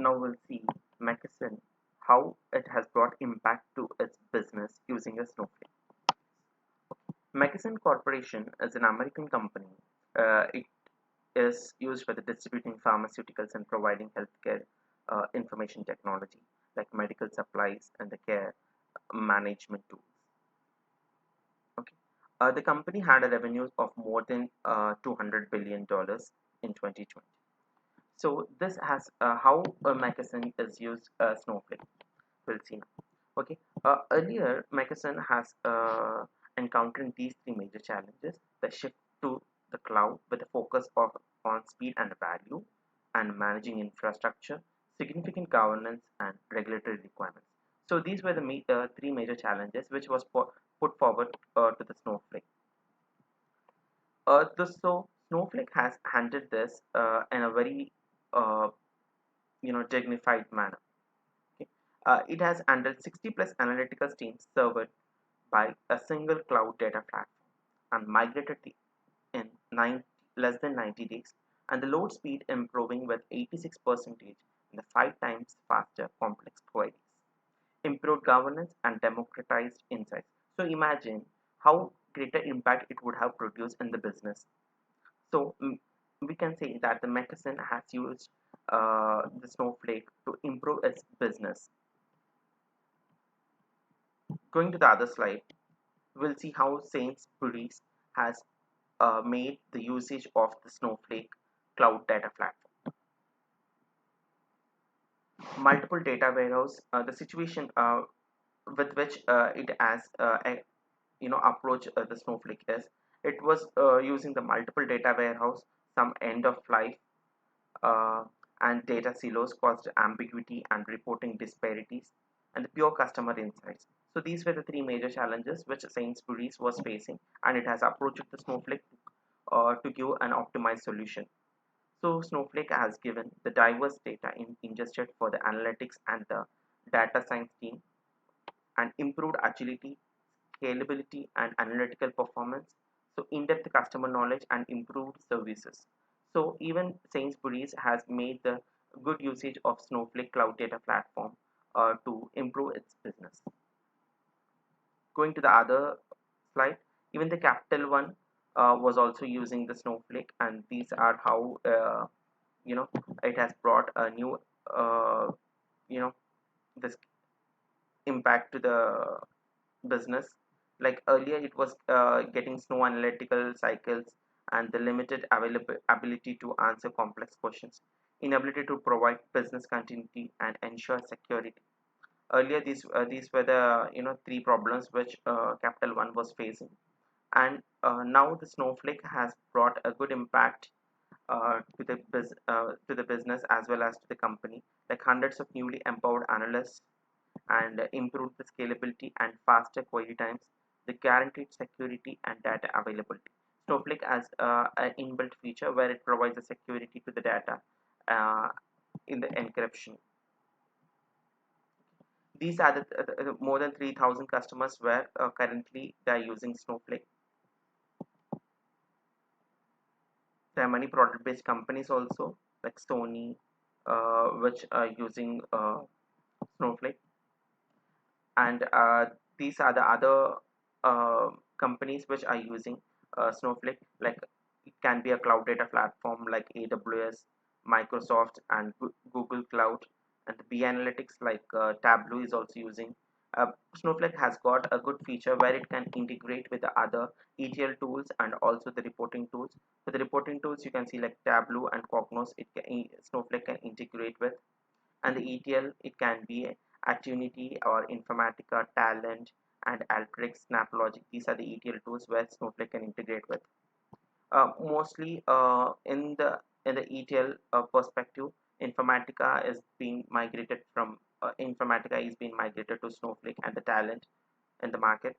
Now we'll see Mckesson, how it has brought impact to its business using a Snowflake. Mckesson Corporation is an American company. It is used for the distributing pharmaceuticals and providing healthcare information technology like medical supplies and the care management tools. Okay. The company had a revenue of more than $200 billion in 2020. So this has how Mckesson is used Snowflake. We'll see now. Okay. Earlier, Mckesson has encountered these three major challenges: the shift to the cloud with a focus on speed and value, and managing infrastructure, significant governance, and regulatory requirements. So these were the three major challenges which was put forward to the Snowflake. So Snowflake has handled this in a very uh, dignified manner. Okay. It has handled 60 plus analytical streams served by a single cloud data platform and migrated in less than 90 days, and the load speed improving with 86% in the 5 times faster complex queries, improved governance and democratized insights. So imagine how greater impact it would have produced in the business. So we can say that the Mckesson has used the Snowflake to improve its business. Going to the other slide, we'll see how Sainsbury's has made the usage of the Snowflake cloud data platform. Multiple data warehouse, the situation with which it has approach the Snowflake is it was using the multiple data warehouse, some end of life uh, and data silos caused ambiguity and reporting disparities, and the pure customer insights. So these were the three major challenges which Sainsbury's was facing, and it has approached the Snowflake to give an optimized solution. So Snowflake has given the diverse data ingested for the analytics and the data science team, and improved agility, scalability, and analytical performance. So in-depth customer knowledge and improved services. So even Sainsbury's has made the good usage of Snowflake Cloud Data Platform to improve its business. Going to the other slide, even the Capital One was also using the Snowflake, and these are how it has brought a new you know this impact to the business. Like earlier, it was getting slow analytical cycles and the limited ability to answer complex questions, inability to provide business continuity and ensure security. Earlier, these were the three problems which Capital One was facing, and now the Snowflake has brought a good impact to the business as well as to the company, like hundreds of newly empowered analysts and improve the scalability and faster query times, the guaranteed security and data availability. Snowflake has an inbuilt feature where it provides the security to the data uh, in the encryption. These are the more than 3,000 customers where currently they are using Snowflake. There are many product-based companies also like Sony, which are using Snowflake, and these are the other companies which are using Snowflake. Like it can be a cloud data platform like AWS, Microsoft, and Google Cloud, and the B Analytics like Tableau is also using. Snowflake has got a good feature where it can integrate with the other ETL tools and also the reporting tools. For the reporting tools, you can see like Tableau and Cognos. Snowflake can integrate with, and the ETL it can be Attunity or Informatica, Talent, and Alteryx, Snaplogic. These are the ETL tools where Snowflake can integrate with. Mostly in the ETL perspective, Informatica is being migrated to Snowflake and the Talent in the market.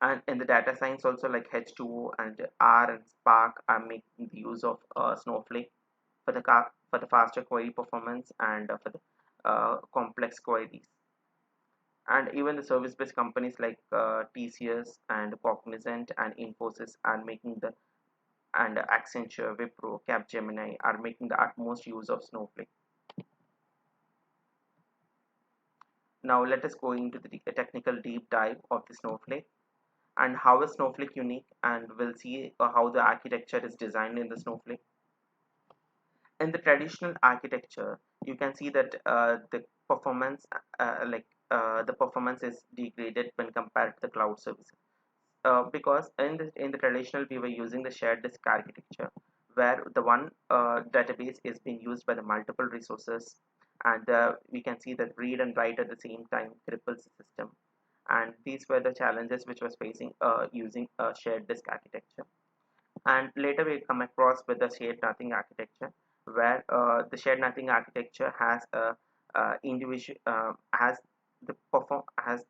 And in the data science also, like H2O and R and Spark are making the use of Snowflake for the faster query performance and for the complex queries. And even the service-based companies like TCS and Cognizant and Infosys are making the and Accenture, Wipro, Capgemini are making the utmost use of Snowflake. Now let us go into the technical deep dive of the Snowflake and how is Snowflake unique, and we'll see how the architecture is designed in the Snowflake. In the traditional architecture, you can see that the performance, the performance is degraded when compared to the cloud services. Because in the traditional we were using the shared disk architecture, where the one database is being used by the multiple resources, and we can see that read and write at the same time cripples the system. And these were the challenges which was facing using a shared disk architecture. And later we come across with the shared nothing architecture, where the shared nothing architecture has a individual has the perform has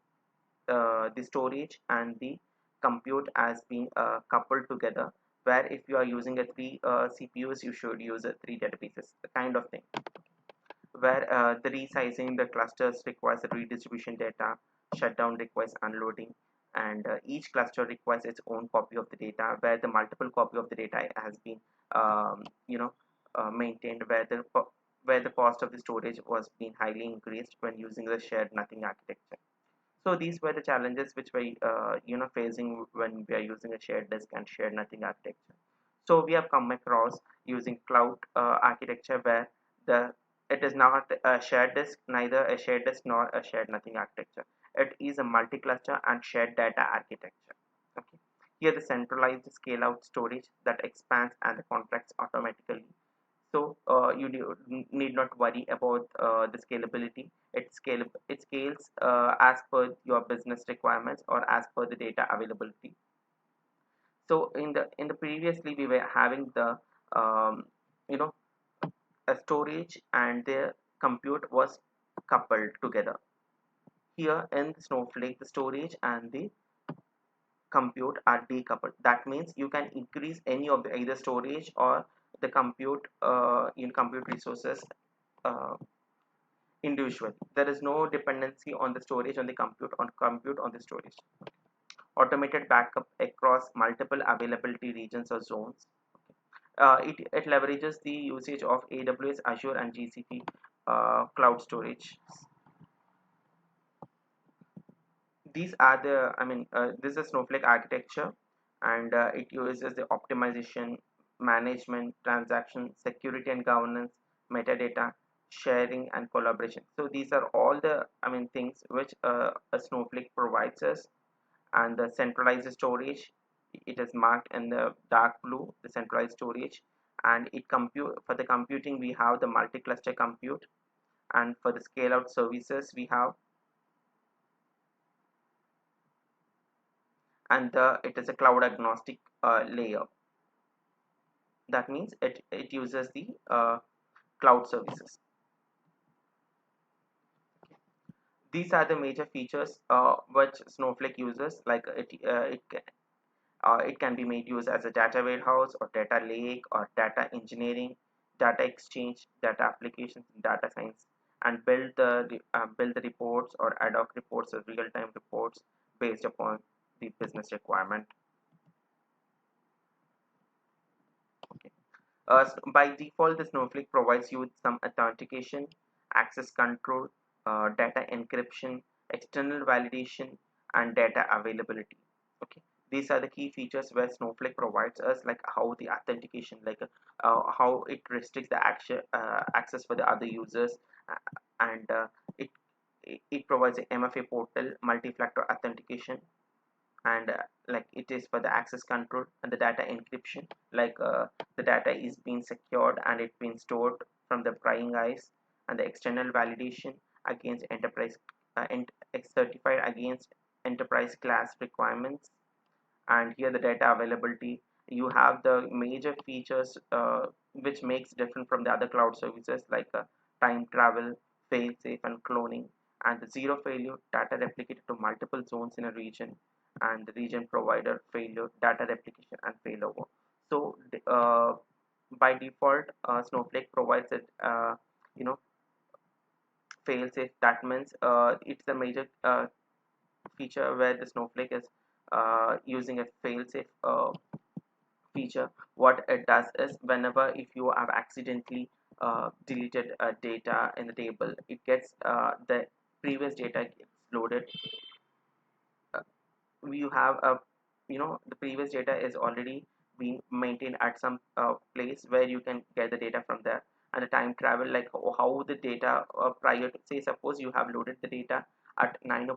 the storage and the compute as being coupled together, where if you are using a three CPUs, you should use a three databases kind of thing, where the resizing the clusters requires the redistribution data, shutdown requires unloading, and each cluster requires its own copy of the data, where the multiple copy of the data has been maintained, where the cost of the storage was being highly increased when using the shared nothing architecture. So these were the challenges which we facing when we are using a shared disk and shared nothing architecture. So we have come across using cloud architecture, where the it is not a shared disk, neither a shared disk nor a shared nothing architecture. It is a multi-cluster and shared data architecture. Okay. Here the centralized scale-out storage that expands and contracts automatically, so you need not worry about the scalability. It scales as per your business requirements or as per the data availability. So in the previously we were having the um, you know a storage and the compute was coupled together. Here in the Snowflake, the storage and the compute are decoupled. That means you can increase any of the either storage or the compute in compute resources uh, individually. There is no dependency on the storage on the compute on the storage. Automated backup across multiple availability regions or zones. It leverages the usage of AWS, Azure, and GCP cloud storage. These are the, this is Snowflake architecture, and it uses the optimization, management, transaction, security and governance, metadata, sharing, and collaboration. So these are all the, things which a Snowflake provides us. And the centralized storage, it is marked in the dark blue, the centralized storage, and it compute for the computing we have the multi-cluster compute, and for the scale out services we have, and it is a cloud agnostic layer. That means it uses the cloud services. These are the major features which Snowflake uses. Like it can be made use as a data warehouse or data lake or data engineering, data exchange, data applications, data science, and build the reports or ad hoc reports or real-time reports based upon the business requirement. Okay. By default, the Snowflake provides you with some authentication, access control, data encryption, external validation, and data availability. Okay, these are the key features where Snowflake provides us, like how the authentication, like how it restricts the access for the other users, uh, and it it provides a MFA portal, multi-factor authentication, and like it is for the access control and the data encryption, like the data is being secured and it's being stored from the prying eyes, and the external validation against enterprise certified against enterprise class requirements. And here the data availability, you have the major features which makes different from the other cloud services, like time travel, fail safe, and cloning, and the zero failure data replicated to multiple zones in a region, and the region provider failure data replication and failover. So by default, Snowflake provides it you know fail safe. That means it's a major feature where the Snowflake is using a fail safe feature. What it does is, whenever if you have accidentally deleted data in the table, it gets the previous data gets loaded, uh, you have a, the previous data is already being maintained at some place where you can get the data from there. And the time travel, like how the data prior to, say suppose you have loaded the data at 9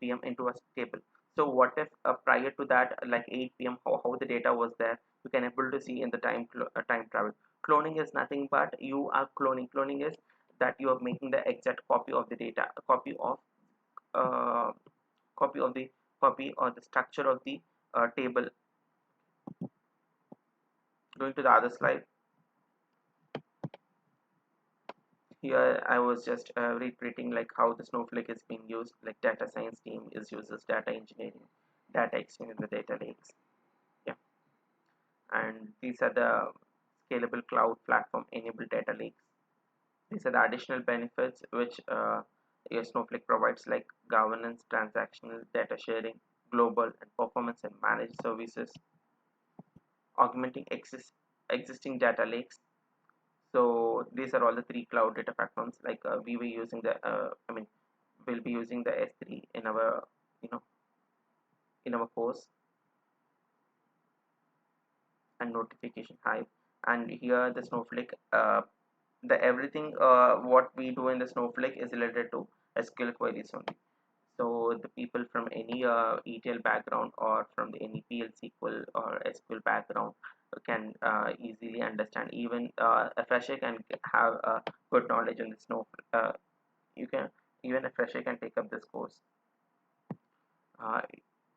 p.m. into a table. So what if prior to that, like 8 p.m., how the data was there, you can able to see in the time travel. Cloning is nothing but you are cloning is that you are making the exact copy of the data, a uh, copy of the copy or the structure of the table. Going to the other slide, here I was just repeating like how the Snowflake is being used. Like data science team is uses data engineering, data exchange in the data lakes. Yeah, and these are the scalable cloud platform enabled data lakes. These are the additional benefits which your Snowflake provides, like governance, transactional data sharing, global and performance and managed services, augmenting existing data lakes. So these are all the three cloud data platforms. Like we were using the, we'll be using the S3 in our, you know, in our course, and notification hive. And here the Snowflake, the everything what we do in the Snowflake is related to SQL queries only. So the people from any ETL background or from the any PL SQL or SQL background can easily understand. Even a fresher can have good knowledge in the Snowflake. You can Even a fresher can take up this course. Uh,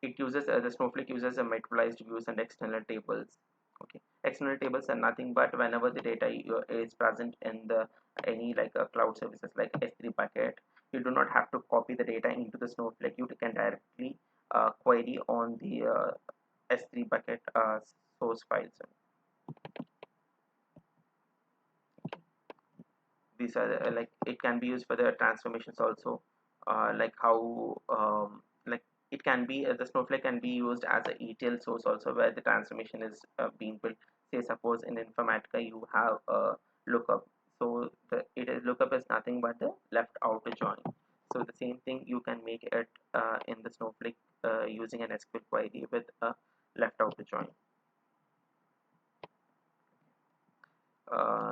it uses the Snowflake uses a methodized views and external tables. Okay, external tables are nothing but whenever the data is present in the any like cloud services like S3 bucket, you do not have to copy the data into the Snowflake. You can directly query on the S3 bucket source files. These are like it can be used for the transformations also, like how like it can be the Snowflake can be used as a ETL source also, where the transformation is being built. Say suppose in Informatica you have a lookup, so lookup is nothing but the left outer join. So the same thing you can make it in the Snowflake using an SQL query with a left outer join.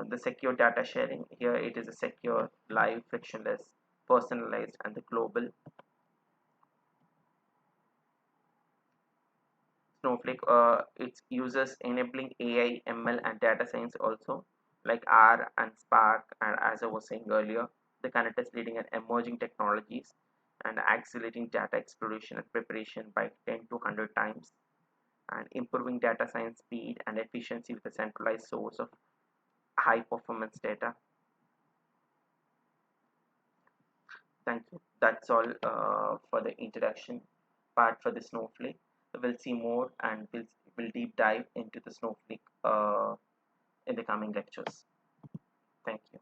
The secure data sharing, here it is a secure, live, frictionless, personalized and the global. Snowflake it uses enabling AI, ML and data science also, like R and Spark, and as I was saying earlier, the Connect is leading an emerging technologies and accelerating data exploration and preparation by 10 to 100 times, and improving data science speed and efficiency with a centralized source of high performance data. Thank you. That's all for the introduction part for the Snowflake. We'll see more and we'll deep dive into the Snowflake in the coming lectures. Thank you.